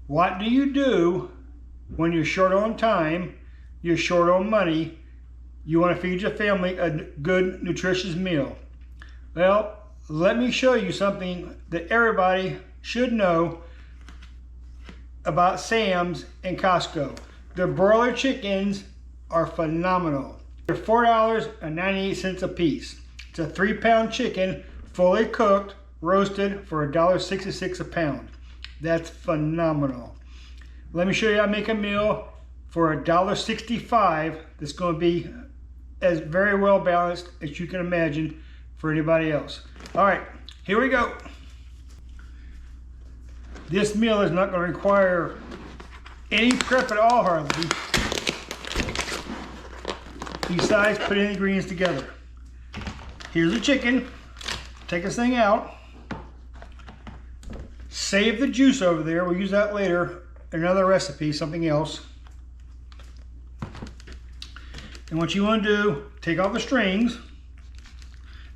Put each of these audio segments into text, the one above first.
What do you do when you're short on time, you're short on money, you want to feed your family a good, nutritious meal? Well, let me show you something that everybody should know about Sam's and Costco. Their broiler chickens are phenomenal. They're $4.98 a piece. It's a 3-pound chicken, fully cooked, roasted for $1.66 a pound. That's phenomenal. Let me show you how to make a meal for $1.65 that's going to be as very well balanced as you can imagine for anybody else. All right, here we go. This meal is not going to require any prep at all, hardly, besides putting the ingredients together. Here's the chicken. Take this thing out. Save the juice over there. We'll use that later in another recipe, something else. And what you want to do, take off the strings.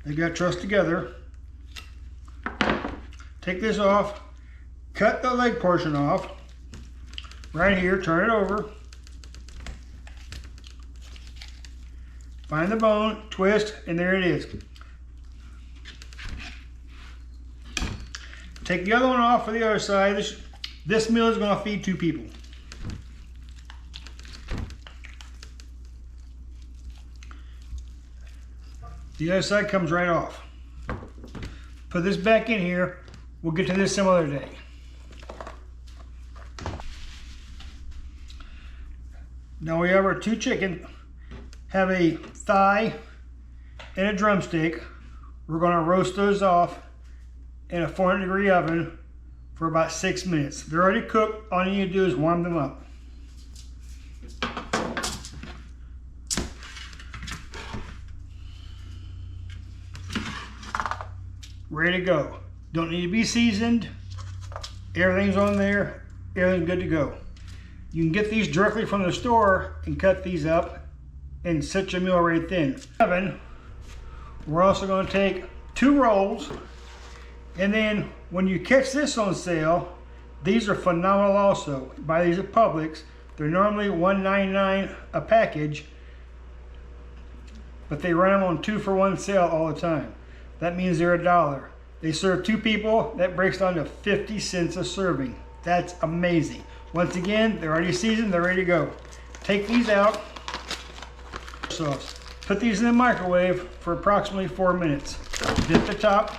They got trussed together. Take this off. Cut the leg portion off. Right here, turn it over. Find the bone, twist, and there it is. Take the other one off for the other side. This meal is going to feed 2 people. The other side comes right off. Put this back in here. We'll get to this some other day. Now we have our 2 chicken. Have a thigh and a drumstick. We're going to roast those off in a 400-degree oven for about 6 minutes. They're already cooked. All you need to do is warm them up. Ready to go. Don't need to be seasoned. Everything's on there. Everything's good to go. You can get these directly from the store and cut these up and set your meal right then. We're also going to take 2 rolls, and then when you catch this on sale, these are phenomenal also. Buy these at Publix. They're normally $1.99 a package, but they run them on 2-for-1 sale all the time. That means they're $1. They serve 2 people. That breaks down to 50 cents a serving. That's amazing. Once again, they're already seasoned. They're ready to go. Take these out. Sauce. Put these in the microwave for approximately 4 minutes. Dip the top.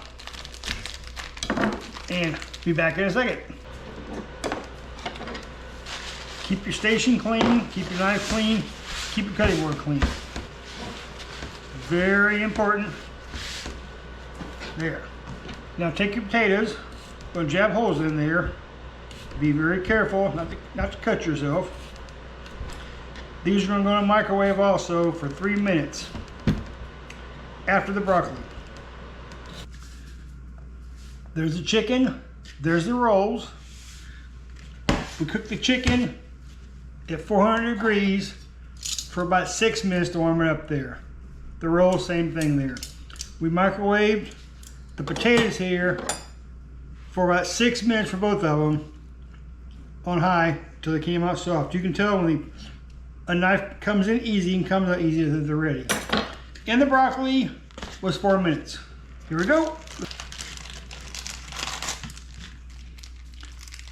And be back in a second. Keep your station clean. Keep your knife clean. Keep your cutting board clean. Very important. There. Now take your potatoes, go and jab holes in there. Be very careful not to cut yourself. These are going to go in the microwave also for 3 minutes after the broccoli. There's the chicken, there's the rolls. We cook the chicken at 400 degrees for about 6 minutes to warm it up there. The rolls, same thing there. We microwaved the potatoes here for about 6 minutes for both of them on high till they came out soft. You can tell when a knife comes in easy and comes out easy that they're ready. And the broccoli was 4 minutes. Here we go.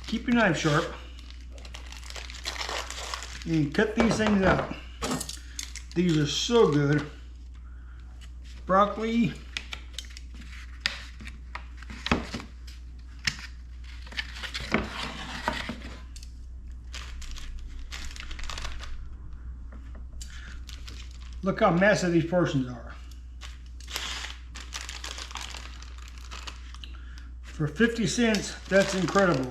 Keep your knife sharp and cut these things out. These are so good. Broccoli. Look how massive these portions are. For 50 cents, that's incredible.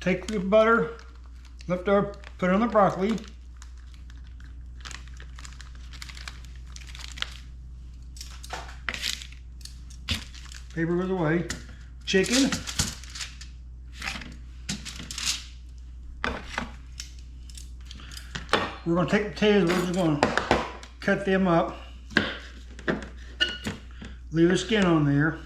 Take the butter, lift up, put it on the broccoli. Paper goes away. Chicken. We're going to take the potatoes, we're just going to cut them up. Leave the skin on there.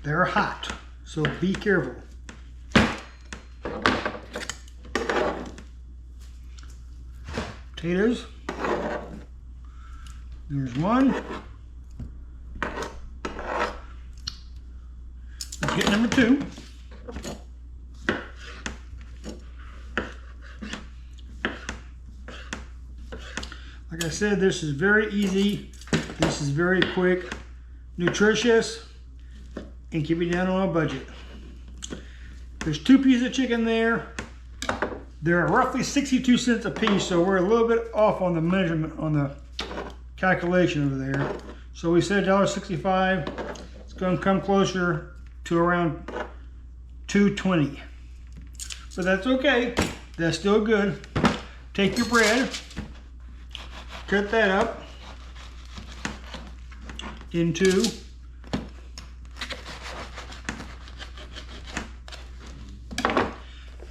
They're hot, so be careful. Potatoes. There's one. Let's get number two. Like I said, this is very easy. This is very quick, nutritious, and keep it down on a budget. There's 2 pieces of chicken there. They're roughly 62 cents a piece, so we're a little bit off on the measurement, on the calculation over there. So we said $1.65. It's going to come closer to around $2.20. But that's okay. That's still good. Take your bread, cut that up into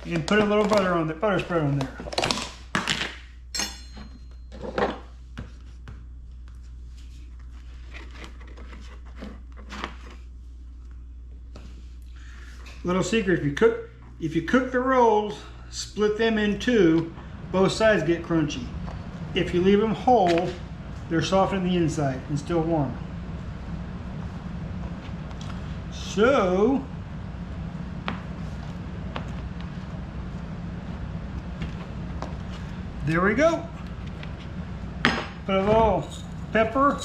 and put a little butter on the butter spread on there. Little secret, if you cook the rolls, split them in two, both sides get crunchy. If you leave them whole, they're soft on the inside and still warm. So there we go. Put a little pepper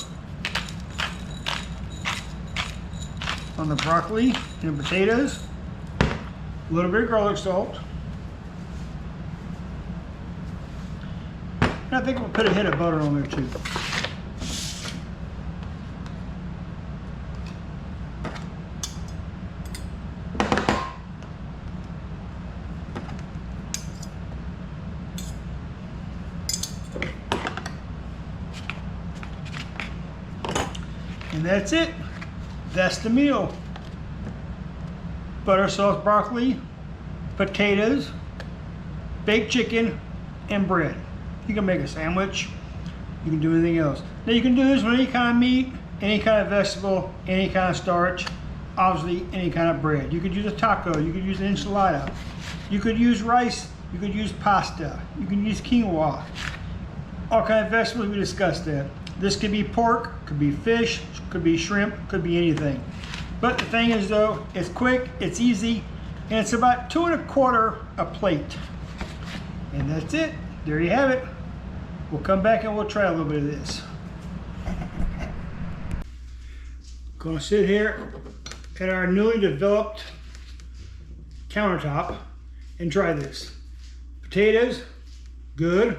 on the broccoli and potatoes. A little bit of garlic salt. And I think we'll put a hit of butter on there too. And that's it. That's the meal. Butter sauce broccoli, potatoes, baked chicken, and bread. You can make a sandwich. You can do anything else. Now you can do this with any kind of meat, any kind of vegetable, any kind of starch, obviously any kind of bread. You could use a taco, you could use an enchilada, you could use rice, you could use pasta, you can use quinoa. All kinds of vegetables, we discussed that. This could be pork, could be fish, could be shrimp, could be anything. But the thing is though, it's quick, it's easy, and it's about $2 1/4 a plate. And that's it. There you have it. We'll come back and we'll try a little bit of this. Gonna sit here at our newly developed countertop and try this. Potatoes, good.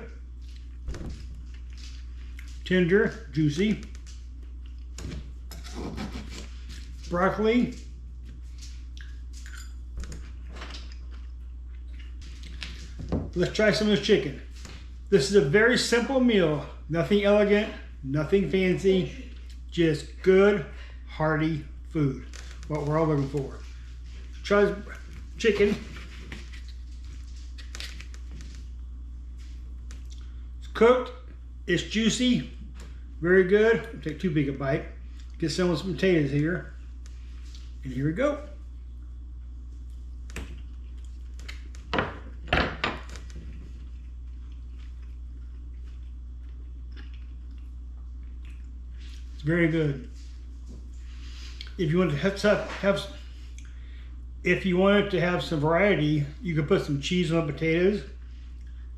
Tender, juicy. Broccoli. Let's try some of this chicken. This is a very simple meal. Nothing elegant, nothing fancy, just good, hearty food. What we're all looking for. Try this chicken. It's cooked, it's juicy, very good. I'll take too big a bite. Get some of some potatoes here. And here we go. It's very good. If you want to if you wanted to have some variety, you could put some cheese on the potatoes.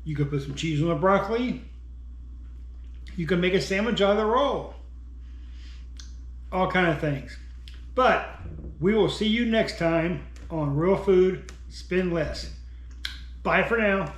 You could put some cheese on the broccoli. You can make a sandwich out of the roll. All kind of things. But we will see you next time on Real Food, Spend Less. Bye for now.